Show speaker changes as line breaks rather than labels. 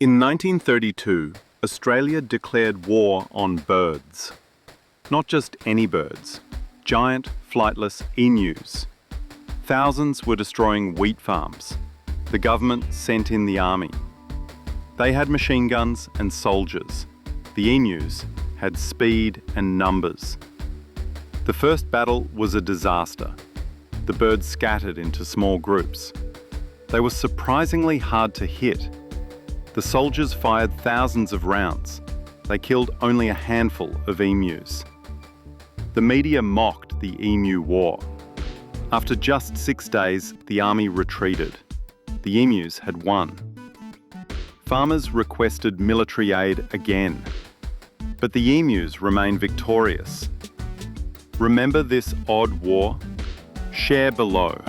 In 1932, Australia declared war on birds. Not just any birds, giant flightless emus. Thousands were destroying wheat farms. The government sent in the army. They had machine guns and soldiers. The emus had speed and numbers. The first battle was a disaster. The birds scattered into small groups. They were surprisingly hard to hit. The soldiers fired thousands of rounds. They killed only a handful of emus. The media mocked the Emu War. After just 6 days, the army retreated. The emus had won. Farmers requested military aid again. But the emus remained victorious. Remember this odd war? Share below.